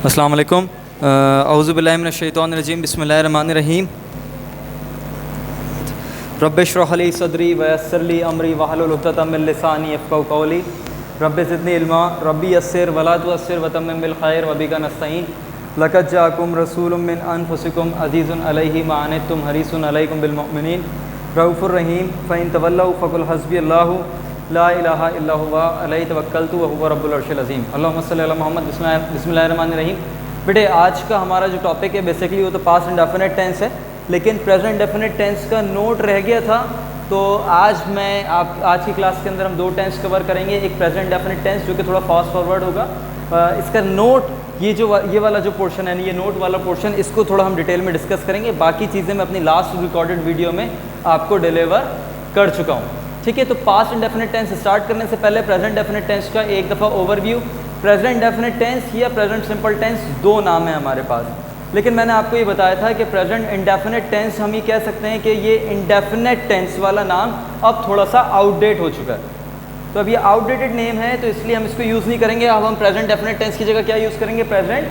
अस्सलाम वालेकुम। औज़ु बिल्लाहि मिनश शैतानिर रजीम। बिस्मिल्लाहिर रहमानिर रहीम। रब्बि इश्रह ली सदरी व यस्सिर ली अमरी वहलुल उक़दतम मिन लिसानी यफ़क़हू क़ौली। रब्बि ज़िदनी इल्मा रब्बी यस्सिर वला तुअस्सिर वतम्मिम बिल खैर व बिका नस्तईन। लक़द जाअकुम रसूलुम मिन अनफुसिकुम अज़ीज़ुन अलैहि मा अनित्तुम हरीसुन अलैकुम बिल मुमिनीन रऊफ़ुर रहीम। फ़इन तवल्लऊ फ़क़ुल हस्बियल्लाहु ला इलाहा इल्ला हुवा अलैहि तवक्कलतु व हुवा रब्बुल अर्शिल अज़ीम। अल्लाहुम्मा सल्लि अला मोहम्मद। बिस्मिल्लाहिर रहमानिर रहीम। बेटे, आज का हमारा जो टॉपिक है बेसिकली वो तो पास्ट इंडेफिनिट टेंस है, लेकिन प्रेजेंट इंडेफिनिट टेंस का नोट रह गया था। तो आज आज की क्लास के अंदर हम दो टेंस कवर करेंगे। एक प्रेजेंट इंडेफिनिट टेंस जो कि थोड़ा फास्ट फॉरवर्ड होगा, इसका नोट ये वाला जो पोर्शन है, ये नोट वाला पोर्शन, इसको थोड़ा हम डिटेल में डिस्कस करेंगे। बाकी चीज़ें मैं अपनी लास्ट रिकॉर्डेड वीडियो में आपको डिलीवर कर चुका हूँ। ठीक है, तो पास्ट इंडेफिनिट टेंस स्टार्ट करने से पहले प्रेजेंट इंडेफिनिट टेंस का एक दफ़ा ओवरव्यू। प्रेजेंट इंडेफिनिट टेंस या प्रेजेंट सिंपल टेंस दो नाम है हमारे पास, लेकिन मैंने आपको ये बताया था कि प्रेजेंट इंडेफिनिट टेंस हम ये कह सकते हैं कि ये इंडेफिनिट टेंस वाला नाम अब थोड़ा सा आउटडेट हो चुका है। तो अब ये आउटडेटेड नेम है, तो इसलिए हम इसको यूज़ नहीं करेंगे। अब हम प्रेजेंट डेफिनेट टेंस की जगह क्या यूज़ करेंगे? Present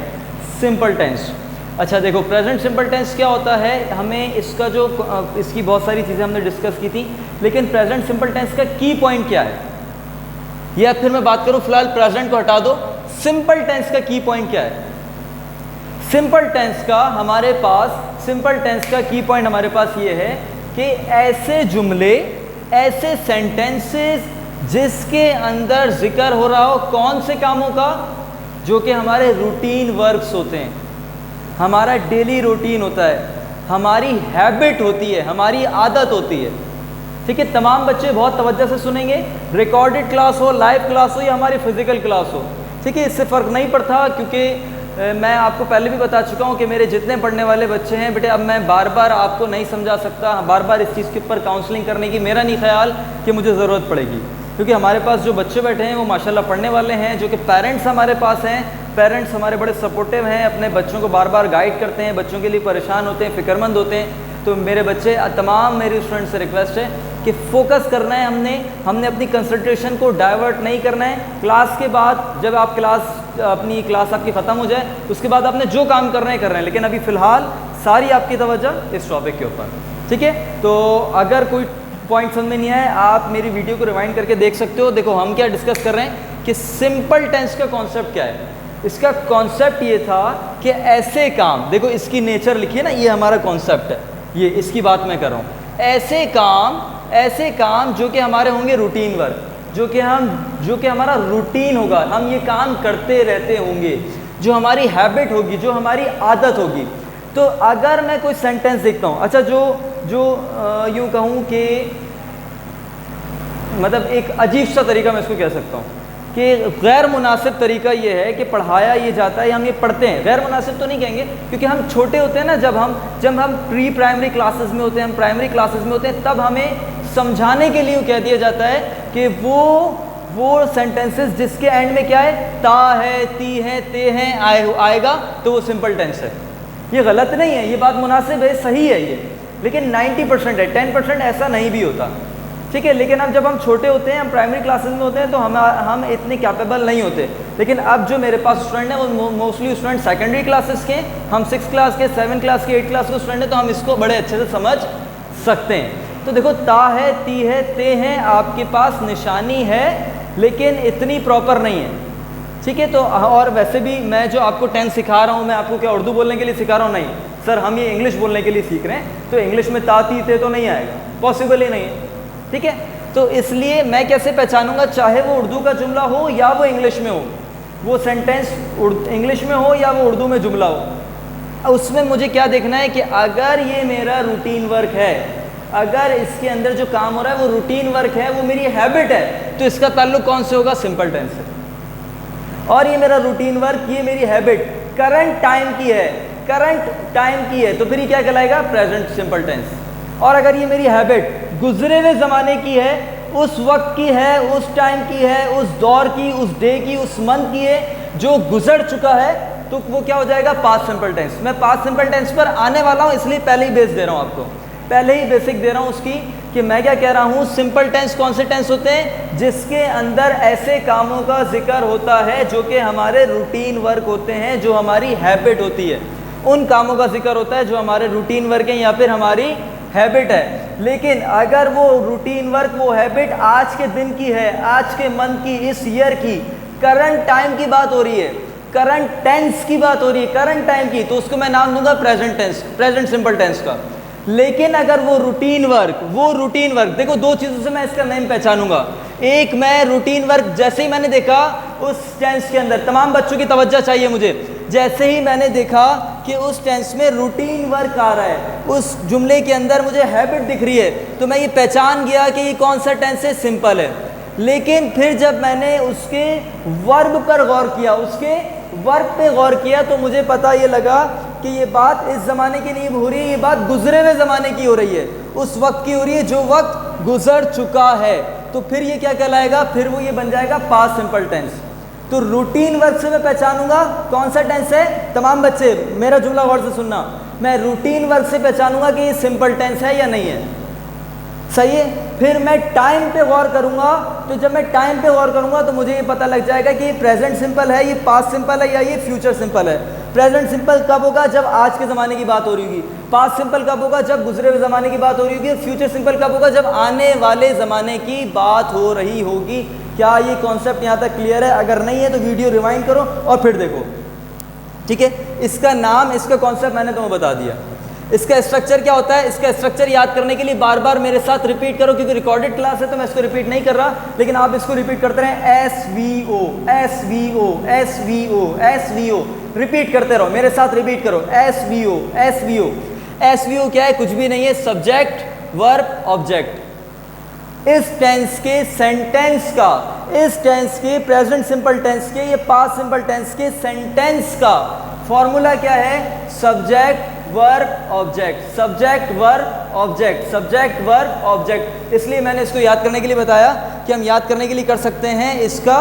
simple tense. अच्छा देखो, प्रेजेंट सिंपल टेंस क्या होता है, हमें इसका जो इसकी बहुत सारी चीज़ें हमने डिस्कस की थी, लेकिन प्रेजेंट सिंपल टेंस का की पॉइंट क्या है, या फिर मैं बात करूं फिलहाल प्रेजेंट को हटा दो, सिंपल टेंस का की पॉइंट क्या है? सिंपल टेंस का हमारे पास सिंपल टेंस का की पॉइंट हमारे पास ये है कि ऐसे जुमले, ऐसे सेंटेंसेस जिसके अंदर जिक्र हो रहा हो कौन से कामों का, जो कि हमारे रूटीन वर्क्स होते हैं, हमारा डेली रूटीन होता है, हमारी हैबिट होती है, हमारी आदत होती है। ठीक है, तमाम बच्चे बहुत तवज्जो से सुनेंगे, रिकॉर्डेड क्लास हो, लाइव क्लास हो या हमारी फिजिकल क्लास हो। ठीक है, इससे फ़र्क नहीं पड़ता, क्योंकि मैं आपको पहले भी बता चुका हूँ कि मेरे जितने पढ़ने वाले बच्चे हैं बेटे, अब मैं बार बार आपको नहीं समझा सकता, बार बार इस चीज़ के ऊपर काउंसलिंग करने की मेरा नहीं ख्याल कि मुझे ज़रूरत पड़ेगी, क्योंकि हमारे पास जो बच्चे बैठे हैं वो माशाल्लाह पढ़ने वाले हैं, जो कि पेरेंट्स हमारे पास हैं। पेरेंट्स हमारे बड़े सपोर्टिव हैं, अपने बच्चों को बार बार गाइड करते हैं, बच्चों के लिए परेशान होते हैं, फ़िक्रमंद होते हैं। तो मेरे बच्चे, तमाम मेरे स्टूडेंट्स से रिक्वेस्ट है कि फोकस करना है, हमने अपनी कंसंट्रेशन को डाइवर्ट नहीं करना है। क्लास के बाद जब आप अपनी क्लास आपकी ख़त्म हो जाए, उसके बाद आपने जो काम करना है कर रहे हैं, लेकिन अभी फ़िलहाल सारी आपकी तवज्जो इस टॉपिक के ऊपर। ठीक है, तो अगर कोई पॉइंट समझ में नहीं आए, आप मेरी वीडियो को रिवाइंड करके देख सकते हो। देखो, हम क्या डिस्कस कर रहे हैं कि सिंपल टेंस का कॉन्सेप्ट क्या है। इसका कॉन्सेप्ट ये था कि ऐसे काम, देखो इसकी नेचर लिखिए ना, ये हमारा कॉन्सेप्ट है, ये इसकी बात मैं कर रहा हूँ। ऐसे काम जो कि हमारे होंगे रूटीन वर्क, जो कि हमारा रूटीन होगा, हम ये काम करते रहते होंगे, जो हमारी हैबिट होगी, जो हमारी आदत होगी। तो अगर मैं कोई सेंटेंस देखता हूँ, अच्छा जो यूँ कहूँ कि मतलब एक अजीब सा तरीका मैं इसको कह सकता हूँ कि गैर मुनासिब तरीका ये है कि पढ़ाया ये जाता है, हम ये पढ़ते हैं। गैर मुनासिब तो नहीं कहेंगे, क्योंकि हम छोटे होते हैं ना, जब हम प्री प्राइमरी क्लासेस में होते हैं, हम प्राइमरी क्लासेस में होते हैं, तब हमें समझाने के लिए कह दिया जाता है कि वो सेंटेंसेस जिसके एंड में क्या है, ता है, ती है, ते हैं, आएगा, तो वो सिंपल टेंस है। ये गलत नहीं है, ये बात मुनासिब है, सही है ये, लेकिन 90% है, 10% ऐसा नहीं भी होता। ठीक है, लेकिन अब जब हम छोटे होते हैं, हम प्राइमरी क्लासेस में होते हैं, तो हम इतने कैपेबल नहीं होते। लेकिन अब जो मेरे पास स्टूडेंट हैं वो मोस्टली स्टूडेंट सेकेंडरी क्लासेस के, हम 6 क्लास के, 7 क्लास के, 8 क्लास के स्टूडेंट हैं, तो हम इसको बड़े अच्छे से समझ सकते हैं। तो देखो, ता है, ती है, ते हैं, आपके पास निशानी है, लेकिन इतनी प्रॉपर नहीं है। ठीक है, तो और वैसे भी मैं जो आपको टेंस सिखा रहा हूँ, मैं आपको क्या उर्दू बोलने के लिए सिखा रहा हूँ? नहीं सर, हम ये इंग्लिश बोलने के लिए सीख रहे हैं, तो इंग्लिश में ता, ती, ते तो नहीं आएगा, पॉसिबल ही नहीं है। ठीक है, तो इसलिए मैं कैसे पहचानूंगा, चाहे वो उर्दू का जुमला हो या वो इंग्लिश में हो, वो सेंटेंस इंग्लिश में हो या वो उर्दू में जुमला हो, उसमें मुझे क्या देखना है कि अगर ये मेरा रूटीन वर्क है, अगर इसके अंदर जो काम हो रहा है वो रूटीन वर्क है, वो मेरी हैबिट है, तो इसका ताल्लुक कौन से होगा? सिंपल टेंस से। और ये मेरा रूटीन वर्क, ये मेरी हैबिट करंट टाइम की है, तो फिर ये क्या कहलाएगा? Present simple tense. और अगर ये मेरी हैबिट गुजरे हुए ज़माने की है, उस वक्त की है, उस टाइम की है, उस दौर की, उस डे की, उस मंथ की है, जो गुजर चुका है, तो वो क्या हो जाएगा? Past simple tense. मैं पास्ट सिंपल टेंस पर आने वाला हूँ, इसलिए पहले ही बेस दे रहा हूँ आपको, पहले ही बेसिक दे रहा हूँ उसकी, कि मैं क्या कह रहा हूँ, सिंपल टेंस कौन से टेंस होते हैं जिसके अंदर ऐसे कामों का जिक्र होता है जो कि हमारे रूटीन वर्क होते हैं, जो हमारी हैबिट होती है, उन कामों का जिक्र होता है जो हमारे रूटीन वर्क है या फिर हमारी हैबिट है। लेकिन अगर वो रूटीन वर्क, वो हैबिट आज के दिन की है, आज के मंथ की, इस ईयर की, करंट टाइम की बात हो रही है, करंट टेंस की बात हो रही है, करंट टाइम की, तो उसको मैं नाम दूंगा present tense, present simple tense का। लेकिन अगर वो रूटीन वर्क, देखो दो चीज़ों से मैं इसका नेम पहचानूंगा। एक, मैं रूटीन वर्क जैसे ही मैंने देखा उस टेंस के अंदर, तमाम बच्चों की तवज्जो चाहिए मुझे, जैसे ही मैंने देखा कि उस टेंस में रूटीन वर्क आ रहा है, उस जुमले के अंदर मुझे हैबिट दिख रही है, तो मैं ये पहचान गया कि ये कौन सा टेंस है, सिंपल है। लेकिन फिर जब मैंने उसके वर्ब पर गौर किया, उसके वर्ब पे गौर किया, तो मुझे पता ये लगा कि ये बात इस ज़माने की नहीं हो रही है, ये बात गुजरे हुए ज़माने की हो रही है, उस वक्त की हो रही है जो वक्त गुजर चुका है। तो फिर ये क्या कहलाएगा, फिर वो ये बन जाएगा पास्ट सिंपल टेंस। तो रूटीन वर्क से मैं पहचानूंगा कौन सा टेंस है, तमाम बच्चे मेरा जुमला गौर से सुनना, मैं रूटीन वर्क से पहचानूंगा कि ये सिंपल टेंस है या नहीं है, सही है। फिर मैं टाइम पे गौर करूंगा, तो जब मैं टाइम पे गौर करूंगा तो मुझे ये पता लग जाएगा कि ये प्रेजेंट सिंपल है, ये पास्ट सिंपल है या ये फ्यूचर सिंपल है। प्रेजेंट सिंपल कब होगा, जब आज के ज़माने की बात हो रही होगी। पास्ट सिंपल कब होगा, जब गुजरे हुए ज़माने की बात हो रही होगी। फ्यूचर सिंपल कब होगा, जब आने वाले ज़माने की बात हो रही होगी। क्या ये कॉन्सेप्ट यहाँ तक क्लियर है? अगर नहीं है तो वीडियो रिवाइंड करो और फिर देखो, ठीक है। इसका नाम, इसका कॉन्सेप्ट मैंने तुम्हें बता दिया। इसका स्ट्रक्चर क्या होता है, इसका स्ट्रक्चर याद करने के लिए बार बार मेरे साथ रिपीट करो, क्योंकि रिकॉर्डेड क्लास है तो मैं इसको रिपीट नहीं कर रहा, लेकिन आप इसको रिपीट करते रहें। SVO SVO SVO SVO, repeat करते रहो, मेरे साथ रिपीट करो। SVO SVO SVO क्या है, कुछ भी नहीं है, सब्जेक्ट वर्ब ऑब्जेक्ट। इस टेंस के सेंटेंस का, इस टेंस के प्रेजेंट सिंपल टेंस के, ये पास्ट सिंपल टेंस के सेंटेंस का फॉर्मूला क्या है, subject verb object, subject verb object, subject verb object. इसलिए मैंने इसको याद करने के लिए बताया कि हम याद करने के लिए कर सकते हैं, इसका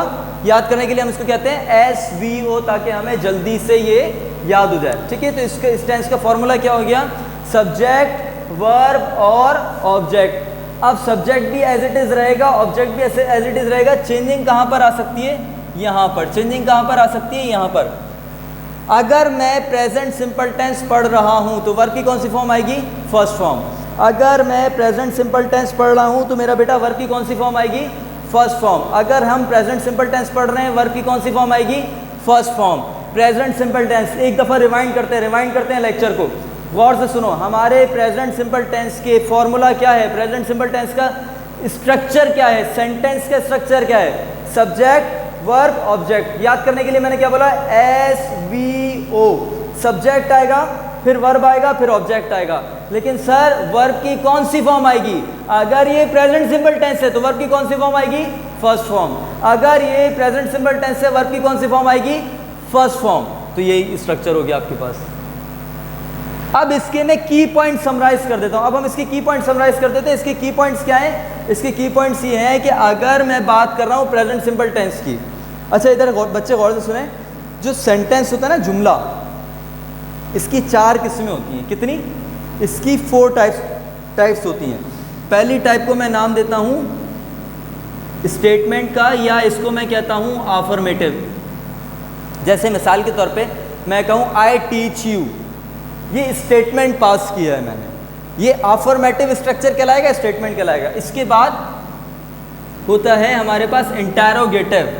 याद करने के लिए हम इसको कहते हैं SVO, ताकि हमें जल्दी से ये याद हो जाए, ठीक है। तो इसके इस टेंस का फॉर्मूला क्या हो गया, सब्जेक्ट वर्ब और ऑब्जेक्ट। अब सब्जेक्ट भी एज इट इज रहेगा, ऑब्जेक्ट भी एज इट इज रहेगा। चेंजिंग कहाँ पर आ सकती है, यहाँ पर। चेंजिंग कहाँ पर आ सकती है, यहाँ पर। अगर मैं प्रेजेंट सिंपल टेंस पढ़ रहा हूँ तो वर्ब की कौन सी फॉर्म आएगी, फर्स्ट फॉर्म। अगर मैं प्रेजेंट सिंपल टेंस पढ़ रहा हूँ तो मेरा बेटा वर्ब की कौन सी फॉर्म आएगी, फर्स्ट फॉर्म। अगर हम प्रेजेंट सिंपल टेंस पढ़ रहे हैं, वर्ब की कौन सी फॉर्म आएगी, first form. Present simple tense, एक दफ़ा रिवाइंड करते हैं लेक्चर को, गौर से सुनो। हमारे प्रेजेंट सिंपल टेंस के फॉर्मूला क्या है, प्रेजेंट सिंपल टेंस का स्ट्रक्चर क्या है, सेंटेंस का स्ट्रक्चर क्या है, सब्जेक्ट वर्ब ऑब्जेक्ट। याद करने के लिए मैंने क्या बोला, SVO, सब्जेक्ट आएगा, फिर वर्ब आएगा, फिर ऑब्जेक्ट आएगा। लेकिन सर वर्ब की कौन सी फॉर्म आएगी, अगर ये प्रेजेंट सिंपल टेंस है तो वर्ब की कौन सी फॉर्म आएगी, फर्स्ट फॉर्म। अगर ये प्रेजेंट सिंपल टेंस है, वर्ब की कौन सी फॉर्म आएगी, फर्स्ट फॉर्म। तो यही स्ट्रक्चर हो गया आपके पास। अब इसके मैं की पॉइंट समराइज कर देता हूं। अब हम इसके की पॉइंट समराइज कर देते हैं। इसके की पॉइंट्स क्या हैं, इसके की पॉइंट्स ये हैं कि अगर मैं बात कर रहा हूं प्रेजेंट सिंपल टेंस की, अच्छा इधर बच्चे गौर से सुने, जो सेंटेंस होता है ना, जुमला, इसकी 4 किस्में होती हैं। कितनी, इसकी 4 टाइप्स होती हैं। पहली टाइप को मैं नाम देता हूं स्टेटमेंट का, या इसको मैं कहता हूं अफर्मेटिव। जैसे मिसाल के तौर पे मैं कहूं आई टीच यू, ये स्टेटमेंट पास किया है मैंने, ये अफर्मेटिव स्ट्रक्चर कहलाएगा, स्टेटमेंट कहलाएगा। इसके बाद होता है हमारे पास इंटरोगेटिव,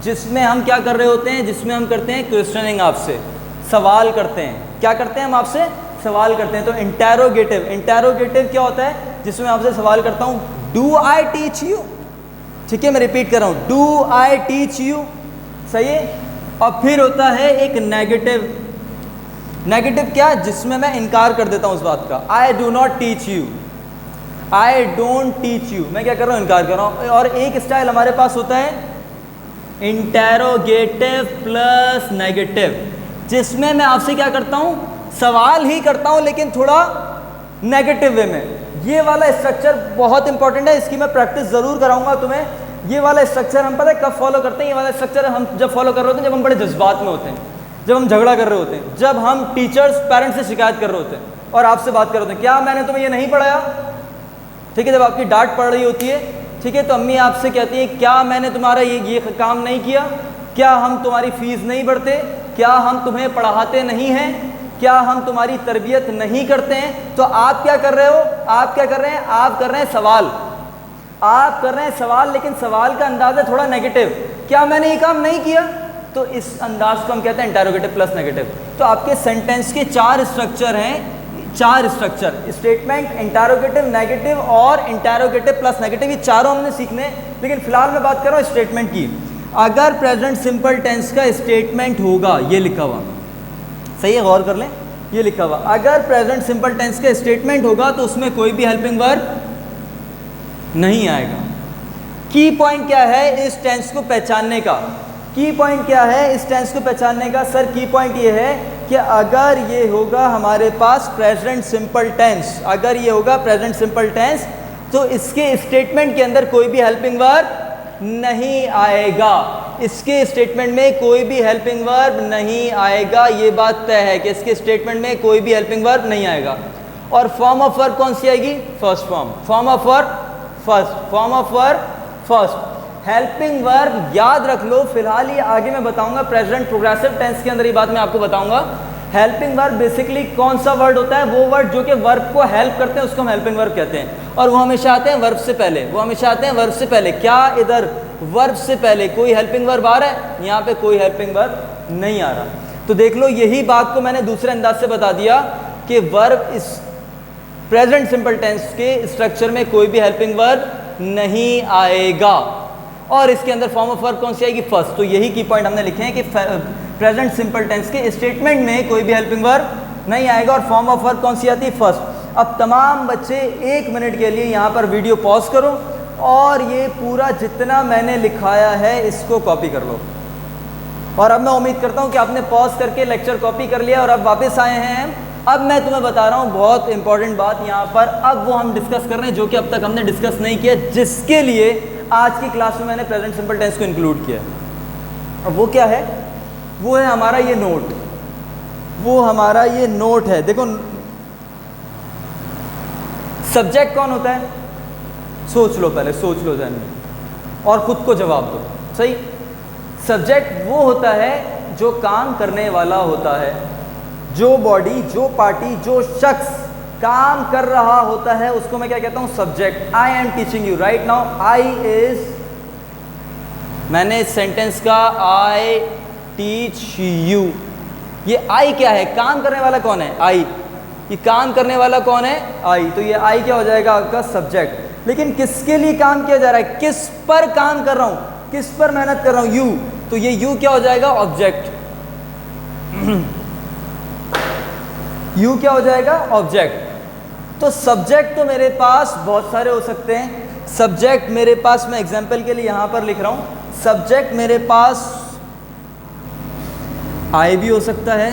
जिसमें हम क्या कर रहे होते हैं, जिसमें हम करते हैं क्वेश्चनिंग, आपसे सवाल करते हैं। क्या करते हैं हम, आपसे सवाल करते हैं। तो इंटरोगेटिव क्या होता है, जिसमें आपसे सवाल करता हूँ, डू आई टीच यू, ठीक है, मैं रिपीट कर रहा हूँ, डू आई टीच यू, सही है। और फिर होता है एक नेगेटिव क्या, जिसमें मैं इनकार कर देता हूँ उस बात का, I do not teach you, I don't teach you, मैं क्या कर रहा हूँ, इनकार कर रहा हूँ। और एक स्टाइल हमारे पास होता है इंटरोगेटिव प्लस नेगेटिव, जिसमें मैं आपसे क्या करता हूँ, सवाल ही करता हूँ, लेकिन थोड़ा नेगेटिव वे में। ये वाला स्ट्रक्चर बहुत इंपॉर्टेंट है, इसकी मैं प्रैक्टिस ज़रूर कराऊंगा तुम्हें। ये वाला स्ट्रक्चर हम पता है कब फॉलो करते हैं, ये वाला स्ट्रक्चर हम जब फॉलो कर रहे होते हैं, जब हम बड़े जज्बात में होते हैं, जब हम झगड़ा कर रहे होते हैं, जब हम टीचर्स पेरेंट्स से शिकायत कर रहे होते हैं और आपसे बात कर रहे होते हैं, क्या मैंने तुम्हें ये नहीं पढ़ाया, ठीक है, जब आपकी डांट पड़ रही होती है, ठीक है, तो अम्मी आपसे कहती है क्या मैंने तुम्हारा ये काम नहीं किया, क्या हम तुम्हारी फीस नहीं भरते, क्या हम तुम्हें पढ़ाते नहीं हैं, क्या हम तुम्हारी तरबियत नहीं करते हैं, तो आप क्या कर रहे हो, आप क्या कर रहे हैं, आप कर रहे हैं सवाल, आप कर रहे हैं सवाल, लेकिन सवाल का अंदाज है थोड़ा नेगेटिव, क्या मैंने ये काम नहीं किया, तो इस अंदाज को हम कहते हैं इंटरोगेटिव प्लस नेगेटिव। तो आपके सेंटेंस के 4 स्ट्रक्चर हैं, 4 स्ट्रक्चर, स्टेटमेंट, इंटरोगेटिव, नेगेटिव और इंटरोगेटिव प्लस नेगेटिव, ये चारों हमने सीखने हैं। लेकिन फिलहाल मैं बात कर रहा हूँ स्टेटमेंट की। अगर प्रेजेंट सिंपल टेंस का स्टेटमेंट होगा, ये लिखा हुआ, सही है, गौर कर लें, ये लिखा हुआ, अगर प्रेजेंट सिंपल टेंस का स्टेटमेंट होगा तो उसमें कोई भी हेल्पिंग वर्ब नहीं आएगा। की पॉइंट क्या है इस टेंस को पहचानने का, की पॉइंट क्या है इस टेंस को पहचानने का, सर की पॉइंट ये है कि अगर ये होगा हमारे पास प्रेजेंट सिंपल टेंस, अगर ये होगा प्रेजेंट सिंपल टेंस, तो इसके स्टेटमेंट के अंदर कोई भी हेल्पिंग वर्ब नहीं आएगा, इसके स्टेटमेंट में कोई भी हेल्पिंग वर्ब नहीं आएगा, ये बात तय है कि इसके स्टेटमेंट में कोई भी हेल्पिंग वर्ब नहीं आएगा। और फॉर्म ऑफ वर्ब कौन सी आएगी, first form, form of verb first, form of verb first. Helping verb याद रख लो, फिलहाल ये आगे मैं बताऊंगा, प्रेजेंट प्रोग्रेसिव टेंस के अंदर ये बात मैं आपको बताऊंगा। हेल्पिंग वर्ब बेसिकली कौन सा वर्ड होता है, वो वर्ड जो कि वर्ब को हेल्प करते हैं उसको हम हेल्पिंग वर्ब कहते हैं, और वो हमेशा आते हैं वर्ब से पहले, वो हमेशा आते हैं वर्ब से पहले। क्या इधर वर्ब से पहले कोई हेल्पिंग वर्ब आ रहा है, यहाँ पे कोई हेल्पिंग वर्ब नहीं आ रहा। तो देख लो, यही बात को मैंने दूसरे अंदाज से बता दिया कि वर्ब इस प्रेजेंट सिंपल टेंस के स्ट्रक्चर में कोई भी हेल्पिंग वर्ब नहीं आएगा, और इसके अंदर फॉर्म ऑफ वर्ब कौन सी आएगी, फर्स्ट। तो यही की पॉइंट हमने लिखे हैं कि प्रेजेंट सिंपल टेंस के स्टेटमेंट में कोई भी हेल्पिंग वर्ब नहीं आएगा, और फॉर्म ऑफ वर्ब कौन सी आती है, फर्स्ट। अब तमाम बच्चे 1 मिनट के लिए यहाँ पर वीडियो पॉज करो और ये पूरा जितना मैंने लिखाया है इसको कॉपी कर लो। और अब मैं उम्मीद करता हूँ कि आपने पॉज करके लेक्चर कॉपी कर लिया और अब वापस आए हैं। अब मैं तुम्हें बता रहा हूँ बहुत इंपॉर्टेंट बात यहाँ पर, अब वो हम डिस्कस कर रहे हैं जो कि अब तक हमने डिस्कस नहीं किया, जिसके लिए आज की क्लास में मैंने प्रेजेंट सिंपल टेंस को इंक्लूड किया। अब वो क्या है, वो है हमारा ये नोट, वो हमारा ये नोट है। देखो सब्जेक्ट कौन होता है, सोच लो, पहले सोच लो जहन में और खुद को जवाब दो। सही, सब्जेक्ट वो होता है जो काम करने वाला होता है, जो बॉडी, जो पार्टी, जो शख्स काम कर रहा होता है उसको मैं क्या कहता हूं, subject. I am teaching you right now, I is, मैंने इस सेंटेंस का आई टीच यू, ये आई क्या है, काम करने वाला कौन है, आई, ये काम करने वाला कौन है, आई, तो ये आई क्या हो जाएगा आपका सब्जेक्ट। लेकिन किसके लिए काम किया जा रहा है, किस पर काम कर रहा हूं, किस पर मेहनत कर रहा हूं, यू, तो ये यू क्या हो जाएगा, ऑब्जेक्ट। यू क्या हो जाएगा, ऑब्जेक्ट। तो सब्जेक्ट तो मेरे पास बहुत सारे हो सकते हैं, सब्जेक्ट मेरे पास, मैं एग्जांपल के लिए यहां पर लिख रहा हूं, सब्जेक्ट मेरे पास आई भी हो सकता है,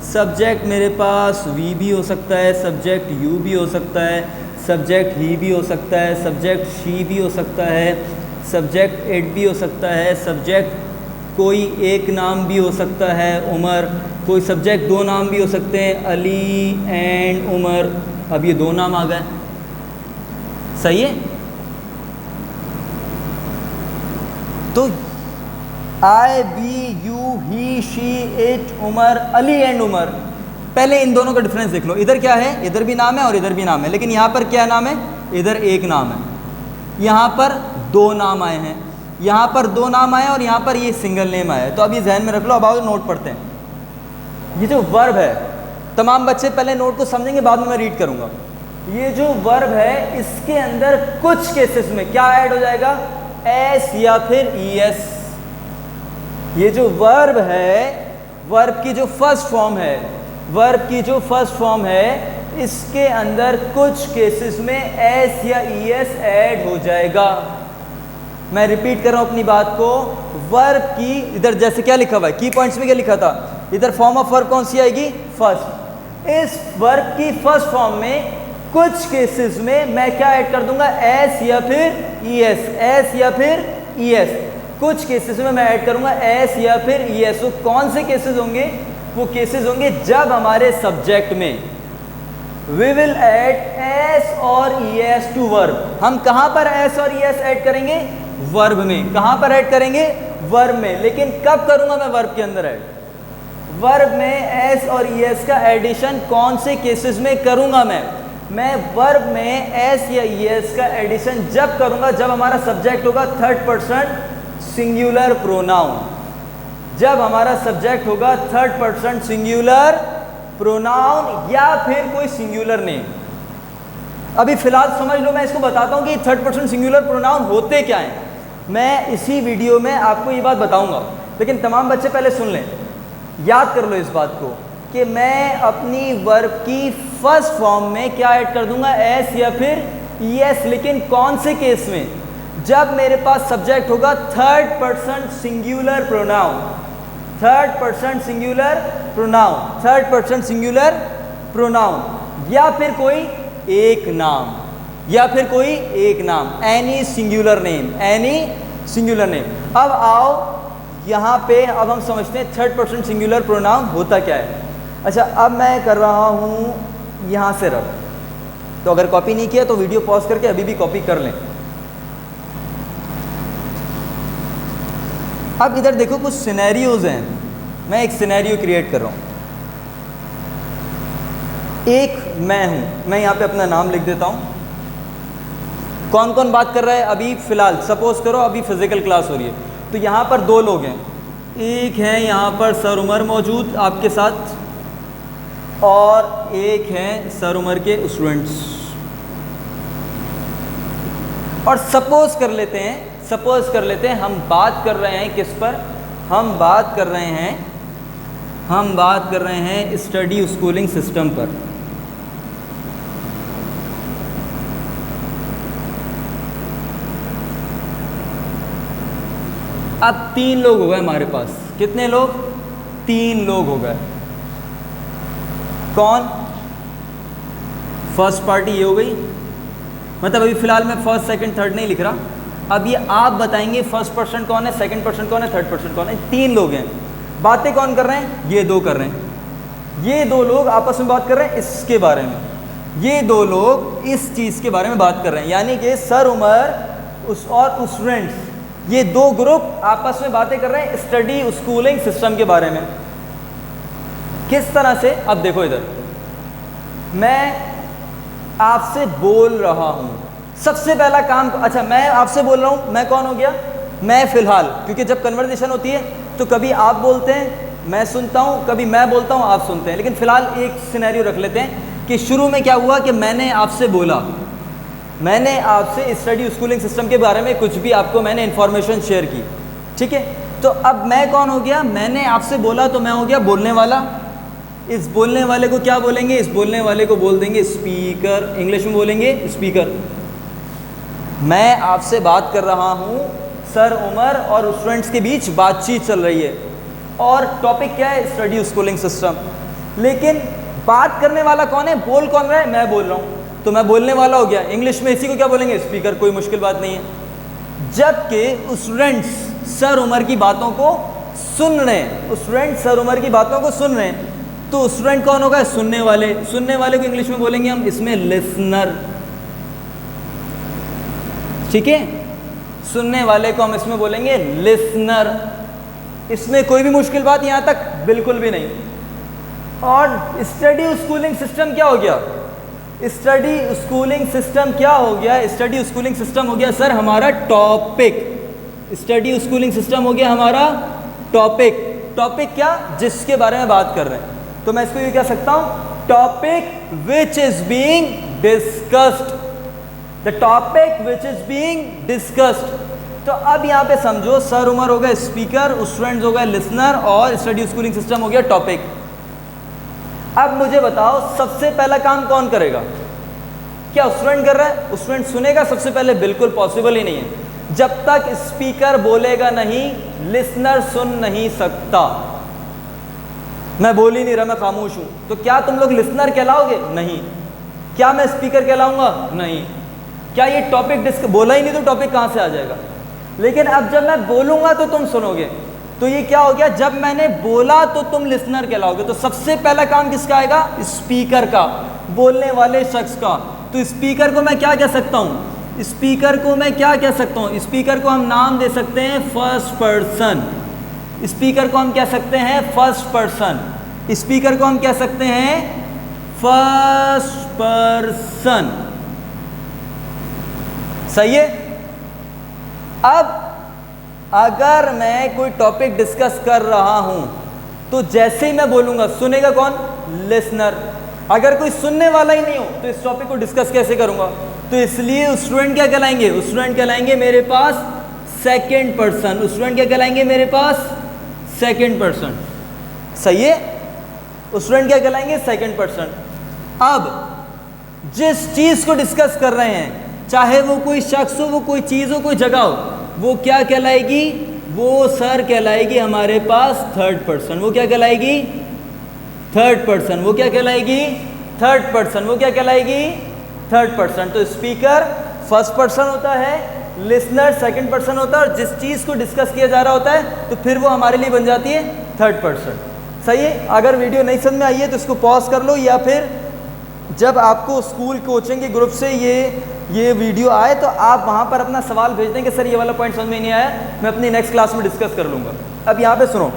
सब्जेक्ट मेरे पास वी भी हो सकता है, सब्जेक्ट यू भी हो सकता है, सब्जेक्ट ही भी हो सकता है, सब्जेक्ट शी भी हो सकता है, सब्जेक्ट इट भी हो सकता है, सब्जेक्ट कोई एक नाम भी हो सकता है, उमर, कोई सब्जेक्ट 2 नाम भी हो सकते हैं, अली एंड उमर। अब ये 2 नाम आ गए, सही है। तो I, we, you, he, she, it, Umar, Ali and Umar. पहले इन दोनों का डिफरेंस देख लो, इधर क्या है, इधर भी नाम है और इधर भी नाम है, लेकिन यहाँ पर क्या नाम है, इधर एक नाम है, यहाँ पर 2 नाम आए हैं, यहाँ पर 2 नाम आए और यहाँ पर ये सिंगल नेम आया है। तो अब ये जहन में रख लो। अब आओ नोट पढ़ते हैं। ये जो वर्ब है, तमाम बच्चे पहले नोट को समझेंगे, बाद में मैं रीड करूँगा। ये जो वर्ब है इसके अंदर कुछ केसेस में क्या ऐड हो जाएगा, एस या फिर ईएस। ये जो वर्ब है, वर्ब की जो फर्स्ट फॉर्म है, वर्ब की जो फर्स्ट फॉर्म है, इसके अंदर कुछ केसेस में एस या ईएस ऐड हो जाएगा। मैं रिपीट कर रहा हूं अपनी बात को। वर्ब की इधर जैसे क्या लिखा हुआ है, की पॉइंट्स में क्या लिखा था, इधर फॉर्म ऑफ वर्ब कौन सी आएगी, फर्स्ट। इस वर्ब की फर्स्ट फॉर्म में कुछ केसेस में मैं क्या ऐड कर दूंगा, एस या फिर ईएस, एस या फिर ईएस। कुछ केसेस में मैं ऐड करूंगा एस या फिर ईएस। तो कौन से केसेस होंगे, वो केसेस होंगे जब हमारे सब्जेक्ट में, वी विल ऐड एस और ईएस टू वर्ब। हम कहां पर एस और ईएस ऐड करेंगे? वर्ब में। कहां पर ऐड करेंगे? वर्ब में। लेकिन कब करूंगा मैं वर्ब के अंदर ऐड? वर्ब में एस और ईएस का एडिशन कौन से केसेस में करूंगा मैं वर्ब में एस या ईएस का एडिशन जब करूंगा जब हमारा सब्जेक्ट होगा थर्ड पर्सन सिंगुलर प्रोनाउन। जब हमारा सब्जेक्ट होगा थर्ड पर्सन सिंगुलर प्रोनाउन या फिर कोई सिंगुलर नेम। अभी फिलहाल समझ लो, मैं इसको बताता हूं कि थर्ड पर्सन सिंगुलर प्रोनाउन होते क्या हैं। मैं इसी वीडियो में आपको ये बात बताऊंगा, लेकिन तमाम बच्चे पहले सुन लें, याद कर लो इस बात को कि मैं अपनी वर्ब की फर्स्ट फॉर्म में क्या ऐड कर दूंगा? एस या फिर ईएस। लेकिन कौन से केस में? जब मेरे पास सब्जेक्ट होगा third person singular pronoun. Third person singular pronoun, third person singular pronoun या फिर कोई एक नाम, या फिर कोई एक नाम, any singular name, any singular name. अब आओ यहाँ पे, अब हम समझते हैं थर्ड पर्सन सिंगुलर प्रोनाउन होता क्या है। अच्छा, अब मैं कर रहा हूँ यहाँ से रब, तो अगर कॉपी नहीं किया तो वीडियो पॉज करके अभी भी कॉपी कर लें। अब इधर देखो कुछ सिनेरियोज हैं, मैं एक सिनेरियो क्रिएट कर रहा हूँ। एक मैं हूँ, मैं यहाँ पे अपना नाम लिख देता हूँ। कौन कौन बात कर रहा है अभी? फ़िलहाल सपोज करो अभी फिज़िकल क्लास हो रही है, तो यहाँ पर दो लोग हैं। एक है यहाँ पर सर उमर मौजूद आपके साथ, और एक हैं सर उमर के स्टूडेंट्स। और सपोज कर लेते हैं हम बात कर रहे हैं किस पर? हम बात कर रहे हैं स्टडी स्कूलिंग सिस्टम पर। अब 3 लोग हो गए हमारे पास। कितने लोग? 3 लोग हो गए। कौन? फर्स्ट पार्टी ये हो गई, मतलब अभी फ़िलहाल मैं फर्स्ट सेकंड थर्ड नहीं लिख रहा। अब ये आप बताएंगे फर्स्ट पर्सन कौन है, सेकंड पर्सन कौन है, थर्ड पर्सन कौन है। 3 लोग हैं। बातें कौन कर रहे हैं? ये 2 कर रहे हैं। ये 2 लोग आपस में बात कर रहे हैं इसके बारे में, ये 2 लोग इस चीज़ के बारे में बात कर रहे हैं। यानी कि सर उमर और स्टूडेंट्स, ये 2 ग्रुप आपस में बातें कर रहे हैं स्टडी स्कूलिंग सिस्टम के बारे में। किस तरह से? अब देखो इधर, मैं आपसे बोल रहा हूं। सबसे पहला काम, अच्छा मैं आपसे बोल रहा हूं, मैं कौन हो गया? मैं फ़िलहाल, क्योंकि जब कन्वर्सेशन होती है तो कभी आप बोलते हैं मैं सुनता हूं, कभी मैं बोलता हूं आप सुनते हैं। लेकिन फ़िलहाल एक सिनेरियो रख लेते हैं कि शुरू में क्या हुआ कि मैंने आपसे बोला, मैंने आपसे स्टडी स्कूलिंग सिस्टम के बारे में कुछ भी आपको मैंने इन्फॉर्मेशन शेयर की, ठीक है। तो अब मैं कौन हो गया? मैंने आपसे बोला तो मैं हो गया बोलने वाला। इस बोलने वाले को क्या बोलेंगे? इस बोलने वाले को बोल देंगे स्पीकर, इंग्लिश में बोलेंगे स्पीकर। मैं आपसे बात कर रहा हूँ, सर उमर और स्टूडेंट्स के बीच बातचीत चल रही है और टॉपिक क्या है? Study schooling system. लेकिन बात करने वाला कौन है? बोल कौन रहा है? मैं बोल रहा हूँ, तो मैं बोलने वाला हो गया। इंग्लिश में इसी को क्या बोलेंगे? स्पीकर। कोई मुश्किल बात नहीं है। जबकि स्टूडेंट्स सर उमर की बातों को सुन रहे हैं, स्टूडेंट सर उमर की बातों को सुन रहे हैं, तो स्टूडेंट कौन होगा? सुनने वाले। सुनने वाले को इंग्लिश में बोलेंगे हम इसमें लिसनर, ठीक है। सुनने वाले को हम इसमें बोलेंगे लिसनर। इसमें कोई भी मुश्किल बात यहाँ तक बिल्कुल भी नहीं। और स्टडी स्कूलिंग सिस्टम क्या हो गया? स्टडी स्कूलिंग सिस्टम क्या हो गया? स्टडी स्कूलिंग सिस्टम हो गया सर हमारा टॉपिक। स्टडी स्कूलिंग सिस्टम हो गया हमारा टॉपिक। टॉपिक क्या? जिसके बारे में बात कर रहे हैं। तो मैं इसको ये कह सकता हूं, topic which is being discussed, the topic which is being discussed. तो अब यहाँ पे समझो, सर उमर हो गए स्पीकर, स्टूडेंट्स हो गए लिसनर और स्टडी स्कूलिंग सिस्टम हो गया टॉपिक। अब मुझे बताओ सबसे पहला काम कौन करेगा? क्या स्टूडेंट कर रहा है? स्टूडेंट सुनेगा सबसे पहले? बिल्कुल पॉसिबल ही नहीं है। जब तक स्पीकर बोलेगा नहीं, लिसनर सुन नहीं सकता। मैं बोल ही नहीं रहा, मैं खामोश हूं, तो क्या तुम लोग लिसनर कहलाओगे? नहीं। क्या मैं स्पीकर कहलाऊंगा? नहीं। क्या ये टॉपिक बोला ही नहीं तो टॉपिक कहां से आ जाएगा? लेकिन अब जब मैं बोलूंगा तो तुम सुनोगे, तो ये क्या हो गया? जब मैंने बोला तो तुम लिसनर कहलाओगे। तो सबसे पहला काम किसका आएगा? स्पीकर का। बोलने वाले शख्स का। तो स्पीकर को मैं क्या कह सकता हूँ, स्पीकर को मैं क्या कह सकता हूँ, स्पीकर को हम नाम दे सकते हैं फर्स्ट पर्सन। स्पीकर को हम कह सकते हैं फर्स्ट पर्सन, स्पीकर को हम कह सकते हैं फर्स्ट पर्सन। सही है। अब अगर मैं कोई टॉपिक डिस्कस कर रहा हूं तो जैसे ही मैं बोलूंगा सुनेगा कौन, लिसनर। अगर कोई सुनने वाला ही नहीं हो तो इस टॉपिक को डिस्कस कैसे करूंगा। तो इसलिए स्टूडेंट क्या कहलाएंगे, स्टूडेंट कहलाएंगे मेरे पास सेकंड पर्सन। स्टूडेंट क्या कहलाएंगे मेरे पास सेकंड पर्सन। सही है। स्टूडेंट क्या कहलाएंगे सेकंड पर्सन। अब जिस चीज को डिस्कस कर रहे हैं, चाहे वो कोई शख्स हो, वो कोई चीज हो, कोई जगह हो, वो क्या कहलाएगी, वो सर कहलाएगी हमारे पास थर्ड पर्सन। वो क्या कहलाएगी, थर्ड पर्सन। वो क्या कहलाएगी, थर्ड पर्सन। वो क्या कहलाएगी, थर्ड पर्सन। तो स्पीकर फर्स्ट पर्सन होता है, लिसनर सेकंड पर्सन होता है, और जिस चीज़ को डिस्कस किया जा रहा होता है तो फिर वो हमारे लिए बन जाती है थर्ड पर्सन। सही है। अगर वीडियो नहीं समझ में आई है तो इसको पॉज कर लो, या फिर जब आपको स्कूल कोचिंग के ग्रुप से ये वीडियो आए तो आप वहाँ पर अपना सवाल भेज दें कि सर ये वाला पॉइंट समझ में नहीं आया, मैं अपनी नेक्स्ट क्लास में डिस्कस कर लूँगा। अब यहाँ पे सुनो,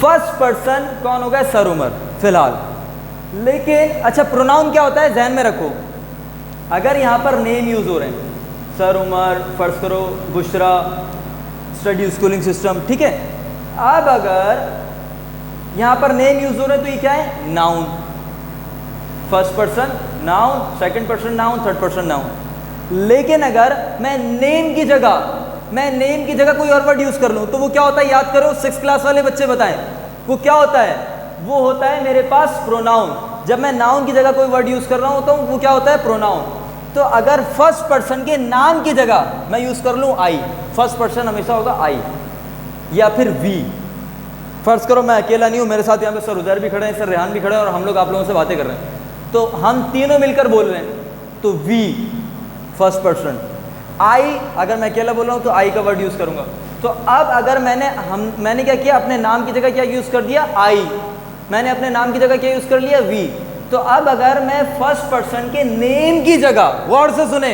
फर्स्ट पर्सन कौन होगा, सर उमर फिलहाल। लेकिन अच्छा प्रोनाउन क्या होता है ध्यान में रखो। अगर यहाँ पर नेम यूज़ हो रहे हैं, सर उमर, फर्ज करो बुशरा, स्टडी स्कूलिंग सिस्टम, ठीक है। अब अगर यहाँ पर नेम यूज़ हो रहे हैं तो ये क्या है, noun. First person noun, second person noun, third person noun. लेकिन अगर मैं नेम की जगह कोई और वर्ड यूज़ कर लूँ तो वो क्या होता है, याद करो, 6th क्लास वाले बच्चे बताएं, वो क्या होता है, वो होता है मेरे पास प्रोनाउन। जब मैं नाउन की जगह कोई वर्ड यूज़ कर रहा हूँ तो वो क्या होता है, प्रोनाउन। तो अगर फर्स्ट पर्सन के नाम की जगह मैं यूज़ कर लूँ आई, फर्स्ट पर्सन हमेशा होगा आई या फिर वी। फर्ज करो मैं अकेला नहीं हूँ, मेरे साथ यहाँ पे सर उजैर भी खड़े हैं, सर रेहान भी खड़े हैं, और हम लोग आप लोगों से बातें कर रहे हैं, तो हम तीनों मिलकर बोल रहे हैं, तो वी फर्स्ट पर्सन। आई अगर मैं अकेला बोल रहा हूँ तो आई का वर्ड यूज़ करूँगा। तो अब अगर मैंने क्या किया, अपने नाम की जगह क्या यूज़ कर दिया, आई। मैंने अपने नाम की जगह क्या यूज़ कर लिया, वी। तो अब अगर मैं फर्स्ट पर्सन के नेम की जगह, वर्ड से सुने,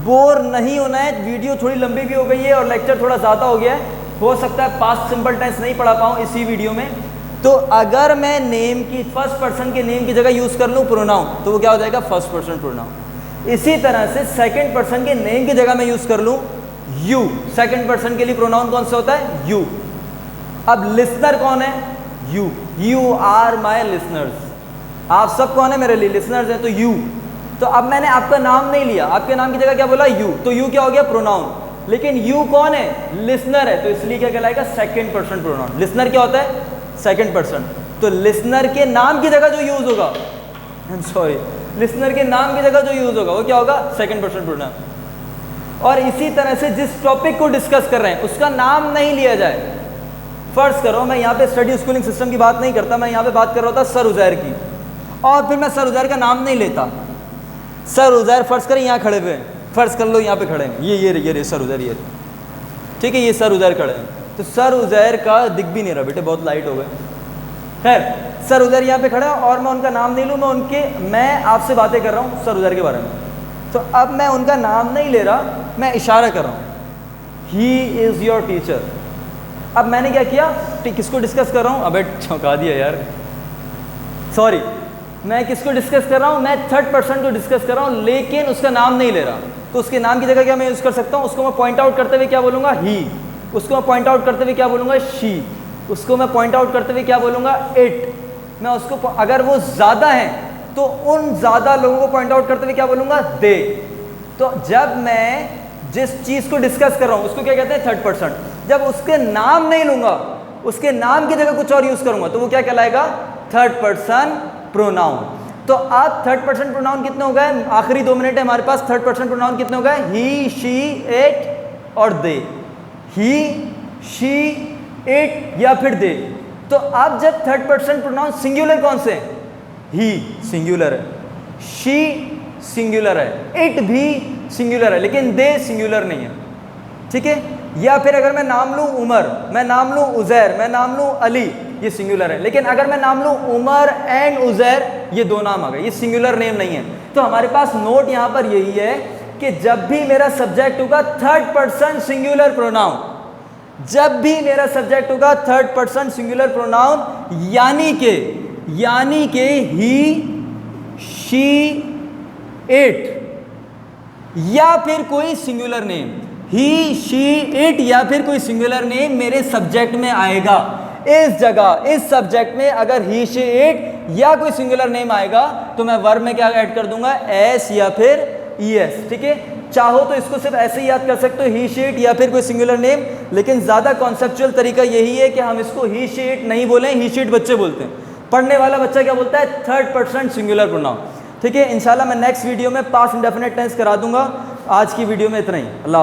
बोर नहीं होना है, वीडियो थोड़ी लंबी भी हो गई है और लेक्चर थोड़ा ज़्यादा हो गया है, हो सकता है पास्ट सिंपल टेंस नहीं पढ़ा पाऊँ इसी वीडियो में। तो अगर मैं नेम की फर्स्ट पर्सन के नेम की जगह यूज़ कर लूँ प्रोनाउन, तो वो क्या हो जाएगा, फर्स्ट पर्सन प्रोनाउन। इसी तरह से सेकंड पर्सन के नेम की जगह मैं यूज़ कर लूँ यू। सेकंड पर्सन के लिए प्रोनाउन कौन सा होता है, यू। अब लिसनर कौन है, you. You are my listeners. आप सब कौन है, मेरे लिए लिसनर्स हैं, तो यू। तो अब मैंने आपका नाम नहीं लिया, आपके नाम की जगह क्या बोला, यू। तो यू क्या हो गया, प्रोनाउन। लेकिन यू कौन है, लिसनर है, तो इसलिए क्या कहलाएगा, सेकंड पर्सन प्रोनाउन। लिसनर क्या होता है, सेकंड पर्सन। तो लिसनर के नाम की जगह जो यूज होगा, लिसनर के नाम की जगह जो यूज होगा वो क्या होगा, सेकंड पर्सन प्रोनाउन। और इसी तरह से जिस टॉपिक को डिस्कस कर रहे हैं उसका नाम नहीं लिया जाए। फर्ज करो मैं यहाँ पे स्टडी स्कूलिंग सिस्टम की बात नहीं करता, मैं यहाँ पे बात कर रहा था सर उजैर की, और फिर मैं सर उजैर का नाम नहीं लेता। सर उजैर फर्ज करें यहाँ खड़े हुए हैं, फर्ज कर लो यहाँ पे खड़े हैं, ये सर उजैर, ये ठीक है, ये सर उजैर खड़े हैं। तो सर उजैर का दिख भी नहीं रहा बेटे, बहुत लाइट हो गए। खैर सर उजैर यहाँ पे खड़ा है और मैं उनका नाम नहीं लूँ, मैं आपसे बातें कर रहा हूँ सर उजैर के बारे में। तो अब मैं उनका नाम नहीं ले रहा, मैं इशारा कर रहा हूँ, ही इज़ योर टीचर। अब मैंने क्या किया, किसको डिस्कस कर रहा हूँ, अबे चौंका दिया यार, सॉरी, मैं किसको डिस्कस कर रहा हूँ, मैं थर्ड पर्सन को डिस्कस कर रहा हूँ, लेकिन उसका नाम नहीं ले रहा। तो उसके नाम की जगह क्या मैं यूज़ कर सकता हूँ, उसको मैं पॉइंट आउट करते हुए क्या बोलूँगा, ही। उसको मैं पॉइंट आउट करते हुए क्या बोलूँगा, शी। उसको मैं पॉइंट आउट करते हुए क्या बोलूँगा, इट। मैं उसको, अगर वो ज़्यादा हैं तो उन ज़्यादा लोगों को पॉइंट आउट करते हुए क्या बोलूँगा, दे। तो जब मैं जिस चीज़ को डिस्कस कर रहा हूँ उसको क्या कहते हैं, थर्ड पर्सन। जब उसके नाम नहीं लूँगा, उसके नाम की जगह कुछ और यूज़ करूँगा, तो वो क्या कहलाएगा, थर्ड पर्सन प्रोनाउन। तो आप थर्ड पर्सन प्रोनाउन कितने हो गए, आखिरी 2 मिनट है हमारे पास, थर्ड पर्सन प्रोनाउन कितने हो गए, ही, शी, इट और दे। ही, शी, इट या फिर दे। तो आप जब थर्ड पर्सन प्रोनाउन सिंगुलर कौन से, ही सिंगुलर है, शी सिंगुलर है, इट भी सिंगुलर है, लेकिन दे सिंगुलर नहीं है, ठीक है। या फिर अगर मैं नाम लूँ उमर, मैं नाम लूँ उजैर, मैं नाम लूँ अली, ये सिंगुलर है। लेकिन अगर मैं नाम लूँ उमर एंड उजैर, ये दो नाम आ गए, ये सिंगुलर नेम नहीं है। तो हमारे पास नोट यहाँ पर यही है कि जब भी मेरा सब्जेक्ट होगा थर्ड पर्सन सिंगुलर प्रोनाउन, जब भी मेरा सब्जेक्ट होगा थर्ड पर्सन सिंगुलर प्रोनाउन, यानी के ही, शी, इट या फिर कोई singular name, he, she, it या फिर कोई सिंगुलर नेम मेरे सब्जेक्ट में आएगा। इस जगह इस सब्जेक्ट में अगर ही, शी, इट या कोई सिंगुलर नेम आएगा तो मैं वर्ब में क्या ऐड कर दूंगा, एस या फिर ईएस। ठीक है, चाहो तो इसको सिर्फ ऐसे ही याद कर सकते हो, ही, शी, इट या फिर कोई सिंगुलर नेम, लेकिन ज़्यादा कॉन्सेप्चुअल तरीका यही है कि हम इसको ही, शी, इट नहीं बोलें, ही, शी, इट बच्चे बोलते हैं। पढ़ने वाला बच्चा क्या बोलता है, थर्ड पर्सन सिंगुलर प्रोनाउन। ठीक है, इंशाल्लाह मैं नेक्स्ट वीडियो में पास्ट इंडेफिनिट टेंस करा दूंगा। आज की वीडियो में इतना ही। अल्लाह हाफ़िज़।